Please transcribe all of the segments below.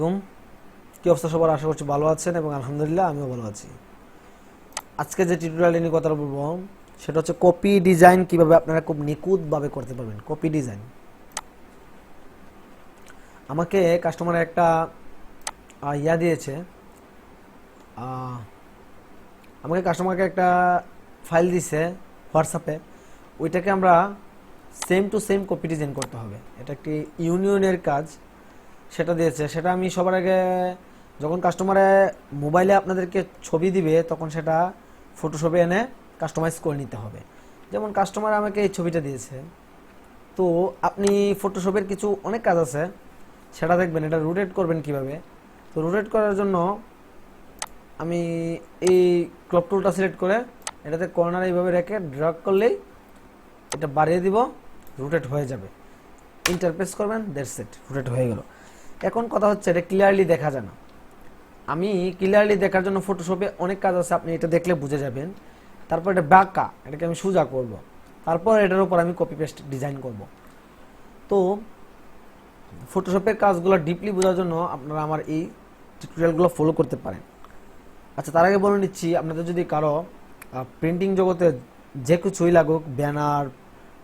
আলাইকুম। কি অবস্থা সবার? আশা করছি ভালো আছেন এবং আলহামদুলিল্লাহ আমিও ভালো আছি। আজকে যে টিউটোরিয়াল নিয়ে কথা বলবো সেটা হচ্ছে কপি ডিজাইন কিভাবে আপনারা খুব নিখুঁতভাবে করতে পারবেন। কপি ডিজাইন আমাকে কাস্টমার একটা দিয়েছে, কাস্টমারকে একটা ফাইল দিছে হোয়াটসঅ্যাপে, ওইটাকে আমরা same to same copy design করতে হবে। এটা একটি ইউনিয়নের কাজ, সেটা দিয়েছে। সেটা আমি সবার আগে যখন কাস্টমারে মোবাইলে আপনাদেরকে ছবি দিবে তখন সেটা ফটোশপে এনে কাস্টমাইজ করে নিতে হবে। যেমন কাস্টমার আমাকে এই ছবিটা দিয়েছে, তো আপনি ফটোশপের কিছু অনেক কাজ আছে, সেটা দেখবেন। এটা রোটেট করবেন কিভাবে। তো রোটেট করার জন্য আমি এই ক্রপ টুলটা সিলেক্ট করে এটাতে কর্নার এইভাবে রেখে ড্র্যাগ করলেই এটা বাড়িয়ে দিব, রোটেট হয়ে যাবে। ইন্টারপ্রেস করবেন, দ্যাটস ইট, রোটেট হয়ে গেল। এখন কথা হচ্ছে এটা ক্লিয়ারলি দেখা যায় না। আমি ক্লিয়ারলি দেখার জন্য ফটোশপে অনেক কাজ আছে, আপনি এটা দেখলে বুঝে যাবেন। তারপর এটা বাঁকা, এটাকে আমি সোজা করব, তারপর এটার উপর আমি কপি পেস্ট ডিজাইন করব। তো ফটোশপের কাজগুলো ডিপলি বোঝার জন্য আপনারা আমার এই টিউটোরিয়ালগুলো ফলো করতে পারেন। আচ্ছা, তার আগে বলে নিচ্ছি, আপনাদের যদি কারো প্রিন্টিং জগতে যে কিছুই লাগুক, banner,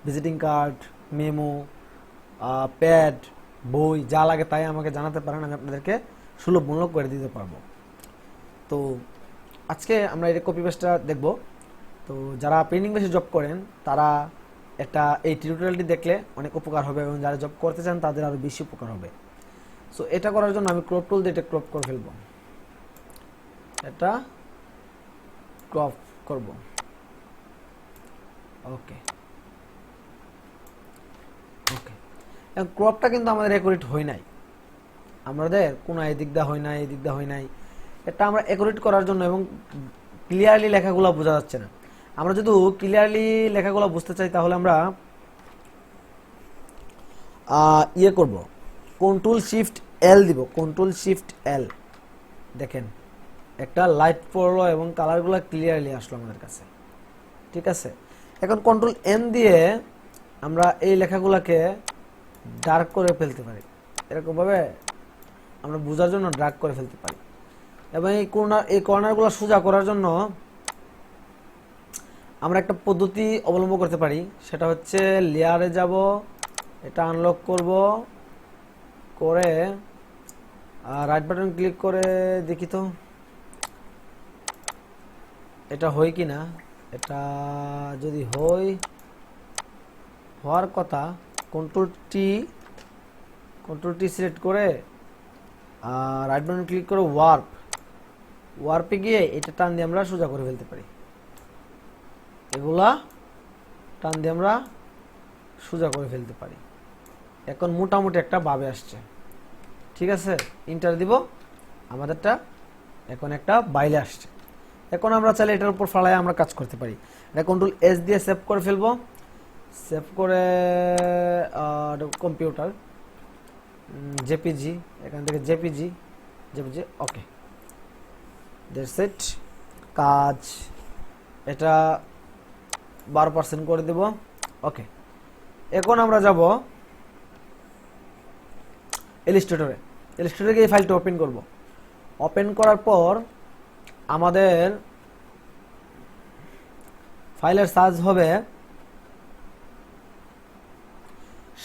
visiting card, memo, pad, বই, যা লাগে তাই আমাকে জানাতে পারেন, আমি আপনাদেরকে সুলভ মূল্য করে দিতে পারবো। তো আজকে আমরা এই কপি পেস্টটা দেখব। তো যারা প্রিন্টিং বেশি জব করেন তারা এই টিউটোরিয়ালটি দেখলে অনেক উপকার হবে, এবং যারা জব করতে চান তাদের আরও বেশি উপকার হবে। সো এটা করার জন্য আমি ক্রপ টুল দিয়ে এটা ক্রপ করে ফেলবো, এটা ক্রপ করব। ওকে ওকে, এখন ক্রপটা কিন্তু আমাদের অ্যাকুরেট হয় নাই, আমাদের কোনো এদিক দা হয় নাই, এদিক দা হয় নাই। এটা আমরা অ্যাকুরেট করার জন্য এবং ক্লিয়ারলি লেখাগুলো বোঝা যাচ্ছে না। আমরা যদি ক্লিয়ারলি লেখাগুলো বুঝতে চাই তাহলে আমরা করব, কন্ট্রোল শিফট এল দিব, কন্ট্রোল শিফট এল। দেখেন একটা লাইট পড়লো এবং কালারগুলো ক্লিয়ারলি আসলো আমাদের কাছে, ঠিক আছে। এখন কন্ট্রোল এন দিয়ে আমরা এই লেখাগুলোকে ডার্ক করে ফেলতে পারি, এরকমভাবে আমরা বোঝার জন্য ডার্ক করে ফেলতে পারি। এবং এই কর্নারগুলো সোজা করার জন্য আমরা একটা পদ্ধতি অবলম্বন করতে পারি, সেটা হচ্ছে লেয়ারে যাব, এটা আনলক করব, করে রাইট বাটন ক্লিক করে দেখি তো এটা হয় কি না। এটা যদি হওয়ার কথা, কন্ট্রোল টি সিলেক্ট করে রাইট বাটন ক্লিক করে ওয়ার্পে গিয়ে এটা টান দিয়ে আমরা সোজা করে ফেলতে পারি। এগুলা টান দিয়ে আমরা সোজা করে ফেলতে পারি। এখন মোটামুটি একটা ভাবে আসছে, ঠিক আছে। ইন্টার দিব, আমাদেরটা এখন একটা বাইলে আসছে। এখন আমরা চাইলে এটার উপর ফালায় আমরা কাজ করতে পারি। এটা কন্ট্রোল এস দিয়ে সেভ করে ফেলবো, সেভ করে কম্পিউটার জেপিজি, এখান থেকে জেপিজি, ওকে, দ্যাটস ইট। কাজ এটা 12% করে দেব, ওকে। এখন আমরা যাব ইলাস্ট্রেটরে গিয়ে ফাইলটা ওপেন করব। ওপেন করার পর আমাদের ফাইলের সাইজ হবে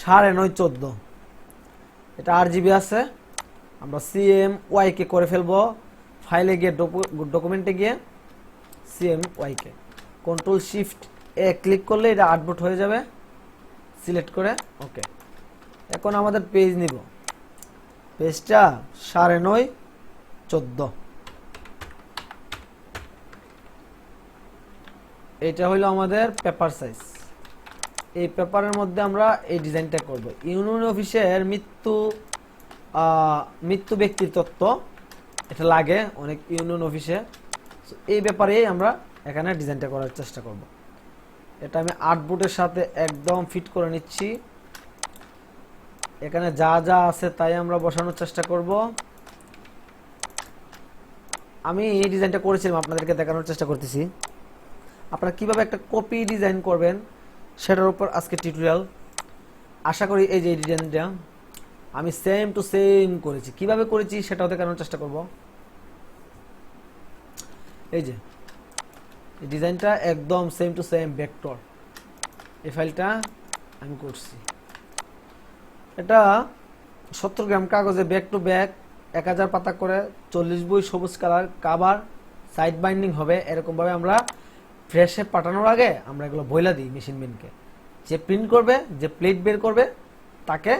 9.514। এটা 8GB আছে। আমরা CMY কে করে ফেলবো, ফাইলে গিয়ে ডকুমেন্টে গিয়ে CMY কে কন্ট্রোল শিফট এ ক্লিক করলে এটা আউটপুট হয়ে যাবে, সিলেক্ট করে ওকে। এখন আমাদের পেজ নিব, পেজটা 9.514। এটা হলো আমাদের পেপার সাইজ। এই পেপারের মধ্যে আমরা এই ডিজাইনটা করব। ইউনিয়ন অফিসের মৃত্যু ব্যক্তির তথ্য এটা লাগে অনেক ইউনিয়ন অফিসে, এই ব্যাপারে আমরা এখানে ডিজাইনটা করার চেষ্টা করব। এটা আমি আউটপুটের সাথে একদম ফিট করে নিচ্ছি। এখানে যা যা আছে তাই আমরা বসানোর চেষ্টা করব। আমি এই ডিজাইনটা করেছিলাম, আপনাদেরকে দেখানোর চেষ্টা করতেছি আপনারা কিভাবে একটা কপি ডিজাইন করবেন সেটার উপর আজকে টিউটোরিয়াল। আশা করি এই যে ডিজাইনটা আমি সেম টু সেম করেছি। কিভাবে করেছি সেটাও দেখানোর চেষ্টা করব। এই যে ডিজাইনটা একদম সেম টু সেম ভেক্টর, এই ফাইলটা আমি করছি। এটা 70 গ্রাম কাগজে ব্যাক টু ব্যাক 1000 পাতা করে 40 বই সবুজ কালার কাভার সাইড বাইন্ডিং হবে। এরকমভাবে আমরা ফ্রেশে পাঠানোর আগে আমরা এগুলো বইলা দিই মেশিন ম্যানকে, যে প্রিন্ট করবে, যে প্লেট বের করবে, তাকে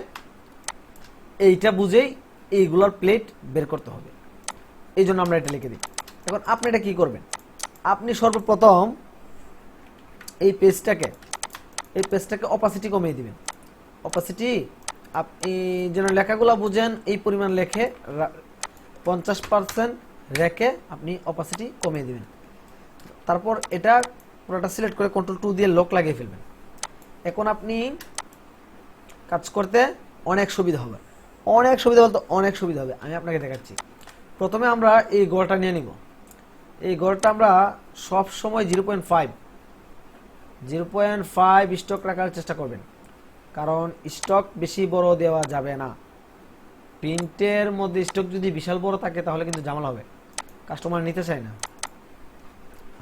এইটা বুঝেই এইগুলোর প্লেট বের করতে হবে। এই জন্য আমরা এটা লিখে দিই। এখন আপনি এটা কি করবেন, আপনি সর্বপ্রথম এই পেজটাকে অপাসিটি কমিয়ে দিবেন। অপাসিটি আপনি যেন লেখাগুলো বুঝেন, এই পরিমাণ লেখে 50% রেখে আপনি অপাসিটি কমিয়ে দিবেন। তারপর এটা পুরোটা সিলেক্ট করে Ctrl+2 দিয়ে লক লাগিয়ে ফেলবেন। এখন আপনি কাজ করতে অনেক সুবিধা হবে, অনেক সুবিধা বলতে অনেক সুবিধা হবে। আমি আপনাকে দেখাচ্ছি। প্রথমে আমরা এই গড়টা নিয়ে নিব। এই গড়টা আমরা সব সময় 0.5 স্টক রাখার চেষ্টা করবেন, কারণ স্টক বেশি বড় দেওয়া যাবে না। প্রিন্টের মধ্যে স্টক যদি বিশাল বড় থাকে তাহলে কিন্তু ঝামেলা হবে, কাস্টমার নিতে চায় না।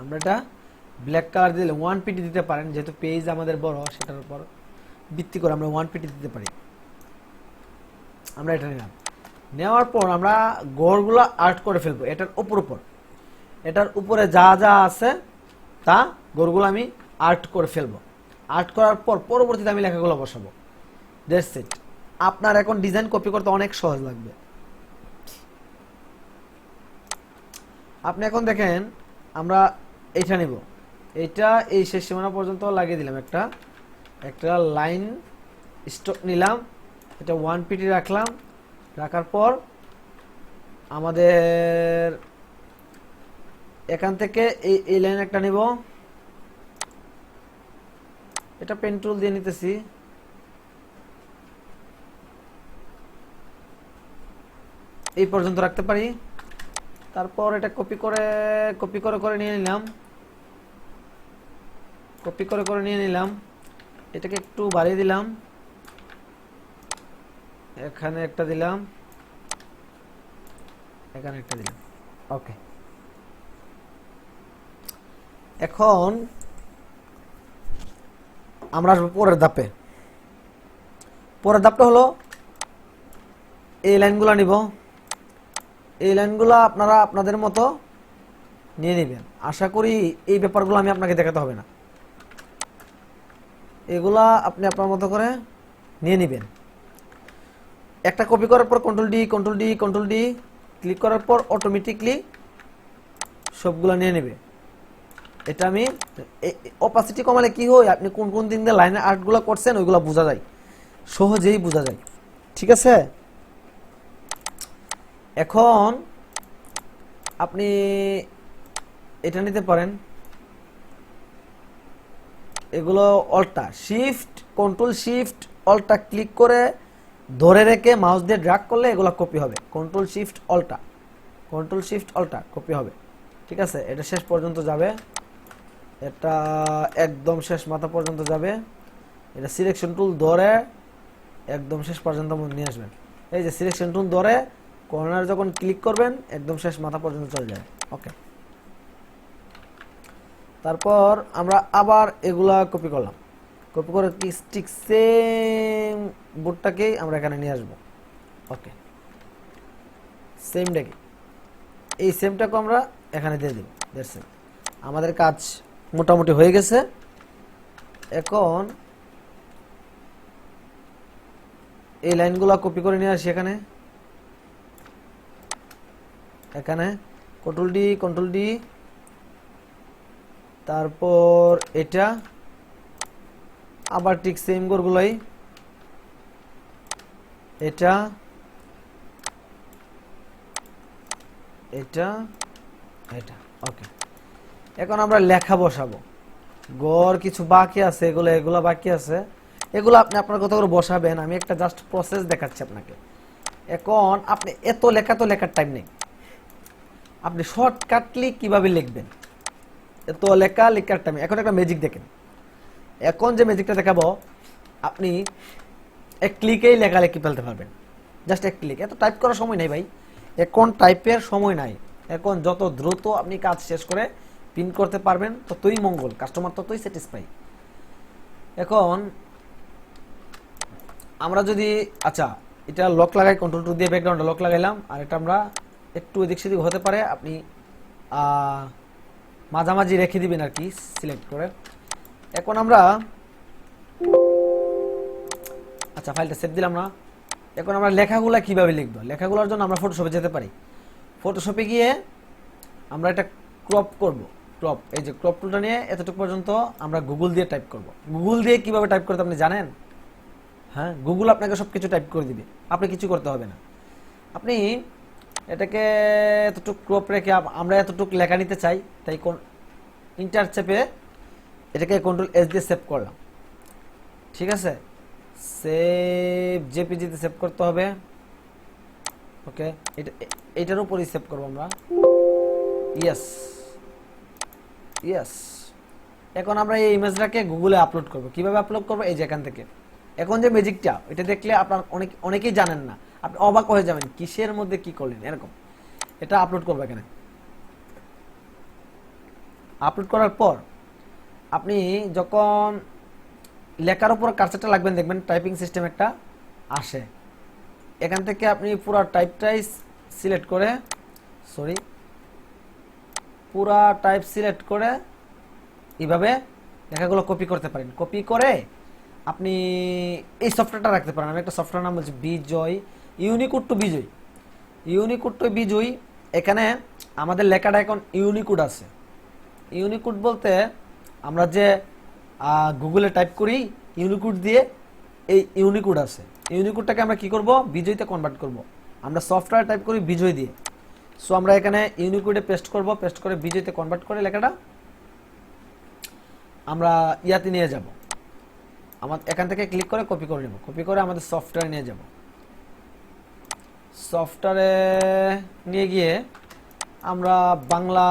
আমরা এটা ব্ল্যাক কালার দিলে 1 পিটি দিতে পারেন, যেহেতু পেজ আমাদের বড় সেটার উপর ভিত্তি করে আমরা 1 পিটি দিতে পারি। আমরা এটা নিলাম, নেওয়ার পর আমরা গড়গুলো আর্ট করে ফেলবো এটার উপরে যা যা আছে তা গড়গুলো আমি আর্ট করে ফেলবো। আর্ট করার পর পরবর্তীতে আমি লেখাগুলো বসাবো। That's it. আপনার এখন ডিজাইন কপি করতে অনেক সহজ লাগবে। আপনি এখন দেখেন আমরা এইটা নিব, এইটা এই শেষ সীমানা পর্যন্ত লাগিয়ে দিলাম। একটা লাইন স্টক নিলাম, এটা 1 পিটি রাখলাম। রাখার পর আমাদের এখান থেকে এই লাইন একটা নিব, এটা পেন টুল দিয়ে নিতেছি। এই পর্যন্ত রাখতে পারি। তারপর এটা কপি করে নিয়ে নিলাম। এটাকে একটু বাড়িয়ে দিলাম, এখানে একটা দিলাম, এখানে একটা দিলাম। ওকে, এখন আমরা আসবো পরের ধাপটা হলো এই লাইনগুলো নিব। এই লাইনগুলো আপনারা আপনাদের মতো নিয়ে নেবেন। আশা করি এই ব্যাপারগুলো আমি আপনাকে দেখাতে হবে না, এগুলা আপনি আপনার মতো করে নিয়ে নেবেন। একটা কপি করার পর Ctrl+D ক্লিক করার পর অটোমেটিকলি সবগুলো নিয়ে নেবে। এটা আমি অপাসিটি কমালে কি হয়, আপনি কোন কোন দিন দিয়ে লাইনে আর্টগুলো করছেন ওইগুলো বোঝা যায়, সহজেই বোঝা যায়। ঠিক আছে, এখন আপনি এটা নিতে পারেন। এগুলো অল্টা Ctrl+Shift+Alt ক্লিক করে ধরে রেখে মাউস দিয়ে ড্র্যাগ করলে এগুলো কপি হবে। Ctrl+Shift+Alt কপি হবে। ঠিক আছে, এটা শেষ পর্যন্ত যাবে, এটা একদম শেষ মাথা পর্যন্ত যাবে। এটা সিলেকশন টুল ধরে একদম শেষ পর্যন্ত নিয়ে আসবেন। এই যে সিলেকশন টুল ধরে কর্নার যখন ক্লিক করবেন একদম শেষ মাথা পর্যন্ত চলে যাবে। ওকে, তারপর আমরা আবার এগুলা কপি করলাম, কপি করে ঠিক সেম বোর্ডটাকেই আমরা এখানে নিয়ে আসবো। ওকে, সেমটাকে এই সেমটাকে আমরা এখানে দিয়ে দিব। দ্যাটস ইট, আমাদের কাজ মোটামুটি হয়ে গেছে। এখন এই লাইনগুলো কপি করে নিয়ে আসি এখানে Ctrl+D তারপর এটা আবার ঠিক সেম গড়গুলোই, এটা ওকে। এখন আমরা লেখা বসাবো। গড় কিছু বাকি আছে, এগুলো বাকি আছে, এগুলো আপনি আপনার কথা করে বসাবেন। আমি একটা জাস্ট প্রসেস দেখাচ্ছি আপনাকে। এখন আপনি এত লেখার টাইম নেই, আপনি শর্টকাটলি কিভাবে লিখবেন, এত লেখার টাইম। এখন একটা ম্যাজিক দেখেন, এখন যে ম্যাজিকটা দেখাবো আপনি এক ক্লিকেই লেখালেখি ফেলতে পারবেন। জাস্ট এক ক্লিক। এত টাইপ করার সময় নেই ভাই, এখন টাইপের সময় নাই। এখন যত দ্রুত আপনি কাজ শেষ করে প্রিন্ট করতে পারবেন ততই মঙ্গল, কাস্টমার ততই স্যাটিসফাই। এখন আমরা যদি আচ্ছা এটা লক লাগাই, কন্ট্রোল টু দিয়ে ব্যাকগ্রাউন্ডে লক লাগাইলাম, আর এটা আমরা একটু এদিক সেদিক হতে পারে, আপনি মাঝামাঝি রেখে দিবেন আর কি সিলেক্ট করে। এখন আমরা আচ্ছা ফাইলটা সেভ দিলাম না। এখন আমরা লেখাগুলা কিভাবে লিখব, লেখাগুলোর জন্য আমরা ফটোশপে যেতে পারি। ফটোশপে গিয়ে আমরা এটা ক্রপ করব, ক্রপ, এই যে ক্রপ টুলটা নিয়ে এতটুকু পর্যন্ত আমরা গুগল দিয়ে টাইপ করব। গুগল দিয়ে কিভাবে টাইপ করতে আপনি জানেন? হ্যাঁ, গুগল আপনাকে সবকিছু টাইপ করে দিবে, আপনি কিছু করতে হবে না। আপনি এটাকে এতটুকু ক্রপ রেখে আমরা এতটুকু লেখা নিতে চাই, তাই ইন্টার চেপে এটাকে কন্ট্রোল এস দিয়ে সেভ করলাম। ঠিক আছে, সেভ জেপিজিতে সেভ করতে হবে। ওকে, এটার উপরই সেভ করবো আমরা। Yes yes. এখন আমরা এই ইমেজটাকে গুগলে আপলোড করব। কিভাবে আপলোড করব? এই যে এখান থেকে। এখন যে ম্যাজিকটা, এটা দেখলে আপনার অনেকেই জানেন না, আপনি অবাক হয়ে যাবেন কিসের মধ্যে কি করলেন। এরকম এটা আপলোড করবো। এখানে আপলোড করার পর আপনি যখন লেখার উপর কার্সারটা লাগবেন, দেখবেন টাইপিং সিস্টেম একটা আসে। এখান থেকে আপনি পুরো টাইপটাই সিলেক্ট করে, পুরা টাইপ সিলেক্ট করে এইভাবে লেখাগুলো কপি করতে পারেন। কপি করে আপনি এই সফটওয়্যারটা রাখতে পারেন। আমি একটা সফটওয়্যার নাম বলছি Bijoy, Unicode to Bijoy. Unicode to Bijoy, এখানে আমাদের লেখাটা এখন ইউনিকোড আছে। ইউনিকোড বলতে আমরা যে গুগলে টাইপ করি ইউনিকোড দিয়ে, এই ইউনিকোড আছে। ইউনিকোডটাকে আমরা কি করব? বিজয়তে কনভার্ট করব। আমরা সফটওয়্যার টাইপ করি বিজয় দিয়ে, সো আমরা এখানে ইউনিকোডে পেস্ট করব। পেস্ট করে বিজয়তে কনভার্ট করে লেখাটা আমরা ইয়াতে নিয়ে যাব। আমাদের এখান থেকে ক্লিক করে কপি করে নেব। কপি করে আমাদের সফটওয়্যারে নিয়ে যাব। সফটওয়্যারে নিয়ে গিয়ে আমরা বাংলা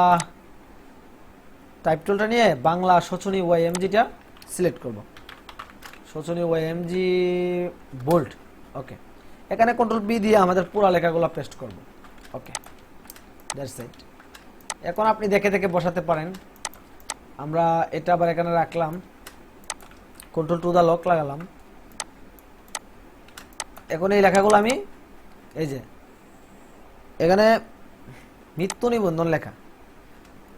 টাইপ টুলটা নিয়ে বাংলা শোচনী ওয়াইএমজিটা সিলেক্ট করব। শোচনী ওয়াইএমজি বোল্ড। ওকে, এখানে কন্ট্রোল বি দিয়ে আমাদের পুরো লেখাগুলো পেস্ট করব। ওকে, দ্যাটস ইট। এখন আপনি দেখে দেখে বসাতে পারেন। আমরা এটা আবার এখানে রাখলাম, কন্ট্রোল টু দা লক লাগালাম। এখন এই লেখাগুলো আমি এই যে এখানে মৃত্যু নিবন্ধন লেখা,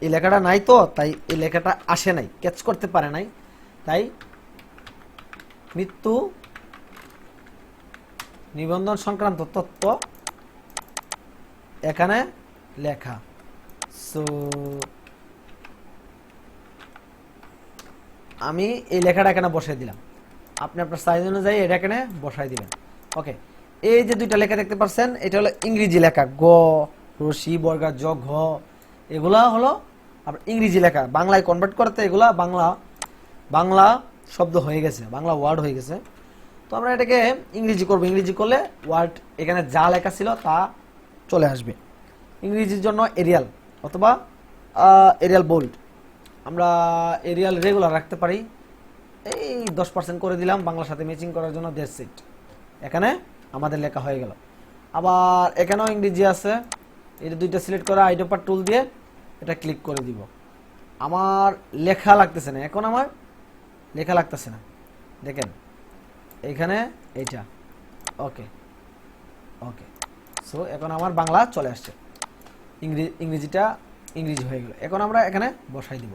এই লেখাটা নাই, তো তাই এই লেখাটা আসে নাই, ক্যাচ করতে পারে নাই, তাই মৃত্যু নিবন্ধন সংক্রান্ত তথ্য এখানে লেখা। সো আমি এই লেখাটা এখানে বসাই দিলাম। আপনি আপনার সাইজ অনুযায়ী এটা এখানে বসাই দিবেন। ওকে, এই যে দুইটা লেখা দেখতে পাচ্ছেন, এটা হলো ইংরেজি লেখা, গ রশি বর্গা জ ঘ, এগুলা হলো আপনার ইংরেজি লেখা। বাংলায় কনভার্ট করতে এগুলা বাংলা শব্দ হয়ে গেছে, বাংলা ওয়ার্ড হয়ে গেছে। তো আমরা এটাকে ইংরেজি করব। ইংরেজি করলে ওয়ার্ড এখানে যা লেখা ছিল তা চলে আসবে। ইংরেজির জন্য এরিয়াল অথবা এরিয়াল বোল্ড, আমরা এরিয়াল রেগুলার রাখতে পারি। এই 10% করে দিলাম বাংলার সাথে ম্যাচিং করার জন্য। দ্যাটস ইট, এখানে আমাদের লেখা হয়ে গেল। আবার এখানেও ইংরেজি আছে, এটা দুইটা সিলেক্ট করে আইডোপার টুল দিয়ে এটা ক্লিক করে দিব। আমার লেখা লাগতেছে না, এখন আমার লেখা লাগতেছে না, দেখেন এখানে এইটা। ওকে ওকে, সো এখন আমার বাংলা চলে আসছে, ইংরেজিটা ইংরেজি হয়ে গেল। এখন আমরা এখানে বসাই দিব।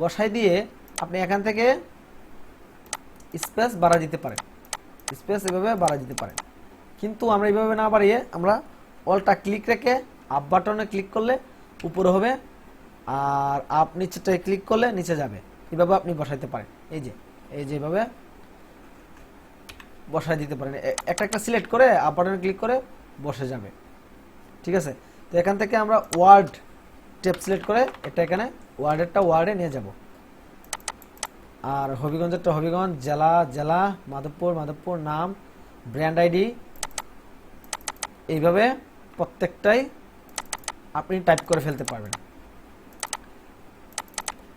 বসাই দিয়ে আপনি এখান থেকে স্পেস বাড়া দিতে পারেন, স্পেস এভাবে বাড়া দিতে পারেন। কিন্তু আমরা এইভাবে না বাড়িয়ে আমরা অলটা ক্লিক রেখে আপ বাটনে ক্লিক করলে উপরে হবে, আর আপ নিচেটায় ক্লিক করলে নিচে যাবে। এইভাবে আপনি বসাইতে পারেন। এই যে এইভাবে বসাই দিতে পারেন। একটা একটা সিলেক্ট করে আপ বাটনে ক্লিক করে বসে যাবে। ঠিক আছে, তো এখান থেকে আমরা ওয়ার্ড ট্যাব সিলেক্ট করে এটা এখানে ওয়ার্ডেরটা ওয়ার্ডে নিয়ে যাব। আর হবিগঞ্জেরটা হবিগঞ্জ, জেলা মাধবপুর, নাম, ব্র্যান্ড আইডি, এইভাবে প্রত্যেকটাই আপনি টাইপ করে ফেলতে পারবেন।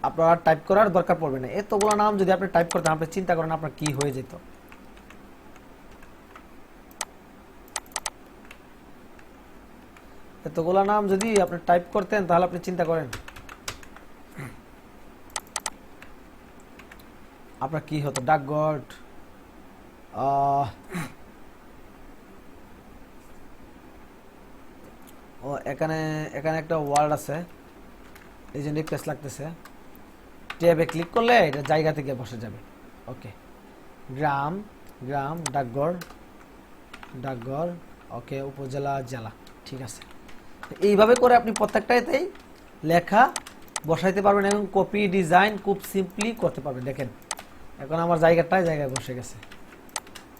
আপনার টাইপ করার দরকার পড়বে না। এতগুলো নাম যদি আপনি টাইপ করতেন, আপনি চিন্তা করেন আপনার কি হয়ে যেত। এতগুলা নাম যদি আপনি টাইপ করতেন তাহলে আপনি চিন্তা করেন আপনার কি হতো। ডাকঘর, ও এখানে এখানে একটা ওয়ার্ড আছে, এই জন্য পেজ লাগতেছে। ট্যাবে ক্লিক করলে এটা জায়গা থেকে বসে যাবে। ওকে, গ্রাম, গ্রাম, ডাকঘর, ডাকঘর, ওকে, উপজেলা, জেলা, ঠিক আছে। এইভাবে করে আপনি প্রত্যেকটাতেই লেখা বসাইতে পারবেন এবং কপি ডিজাইন খুব সিম্পলি করতে পারবেন। দেখেন এখন আমার জায়গায় বসে গেছে,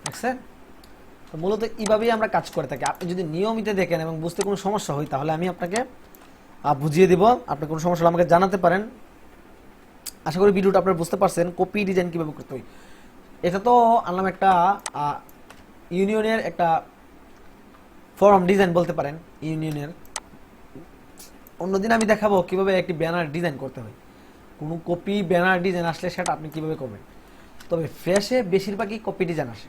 দেখছেন? তো মূলত এইভাবেই আমরা কাজ করে থাকি। আপনি যদি নিয়মিত দেখেন এবং বুঝতে কোনো সমস্যা হয় তাহলে আমি আপনাকে বুঝিয়ে দিব। আপনি কোনো সমস্যা হলে আমাকে জানাতে পারেন। আশা করি ভিডিওটা আপনারা বুঝতে পারছেন কপি ডিজাইন কীভাবে করতে হয়। এটা তো আনলাম একটা ইউনিয়নের একটা ফর্ম ডিজাইন বলতে পারেন ইউনিয়নের। অন্যদিন আমি দেখাবো কিভাবে একটি ব্যানার ডিজাইন করতে হয়। কোনো কপি ব্যানার ডিজাইন আসলে সেটা আপনি কিভাবে করবেন। তবে ফ্রেশে বেশিরভাগই কপি ডিজাইন আসে।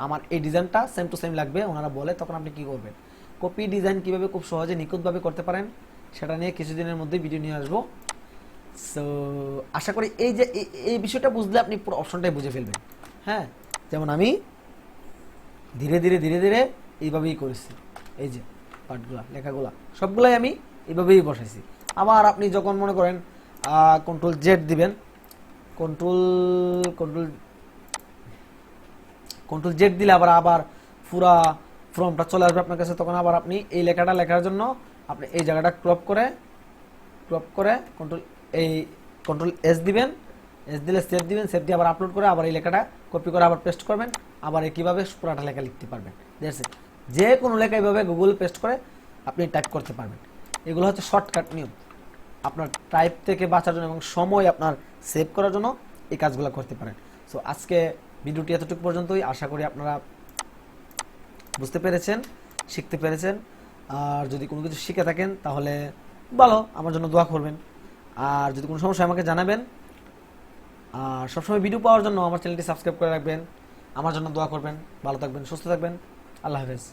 আমার এই ডিজাইনটা সেম টু সেম লাগবে ওনারা বলে, তখন আপনি কি করবেন। কপি ডিজাইন কিভাবে খুব সহজে নিখুঁতভাবে করতে পারেন সেটা নিয়ে কিছুদিনের মধ্যে ভিডিও নিয়ে আসবো। সো আশা করি এই যে এই বিষয়টা বুঝলে আপনি পুরো অপশনটাই বুঝে ফেলবেন। হ্যাঁ, যেমন আমি ধীরে ধীরে ধীরে ধীরে এইভাবেই করেছি। এই যে পার্টগুলা লেখাগুলা সবগুলাই আমি এইভাবেই বসাইছি। আবার আপনি যখন মনে করেন কন্ট্রোল জেড দিবেন, কন্ট্রোল জেড দিলে আবার পুরা ফর্মটা চলে আসবে আপনার কাছে। তখন আবার আপনি এই লেখাটা লেখার জন্য আপনি এই জায়গাটা ক্রপ করে কন্ট্রোল এস দিবেন, এস দিলে সেভ দিবেন, সেভ দিয়ে আবার আপলোড করে আবার এই লেখাটা কপি করে আবার পেস্ট করবেন। আবার কিভাবে পুরাটা লেখা লিখতে পারবেন। দেখছেন, যে কোনো লেখা এইভাবে গুগল পেস্ট করে আপনি টাইপ করতে পারবেন। এগুলো হচ্ছে শর্টকাট নিয়ম আপনার টাইপ থেকে বাঁচার জন্য এবং সময় আপনার সেভ করার জন্য এই কাজগুলো করতে পারেন। সো আজকে ভিডিওটি এতটুকু পর্যন্তই। আশা করি আপনারা বুঝতে পেরেছেন, শিখতে পেরেছেন। আর যদি কোনো কিছু শিখে থাকেন তাহলে ভালো, আমার জন্য দোয়া করবেন। আর যদি কোনো সমস্যা আমাকে জানাবেন। আর সবসময় ভিডিও পাওয়ার জন্য আমার চ্যানেলটি সাবস্ক্রাইব করে রাখবেন। আমার জন্য দোয়া করবেন। ভালো থাকবেন, সুস্থ থাকবেন। আল্লাহ হাফেজ।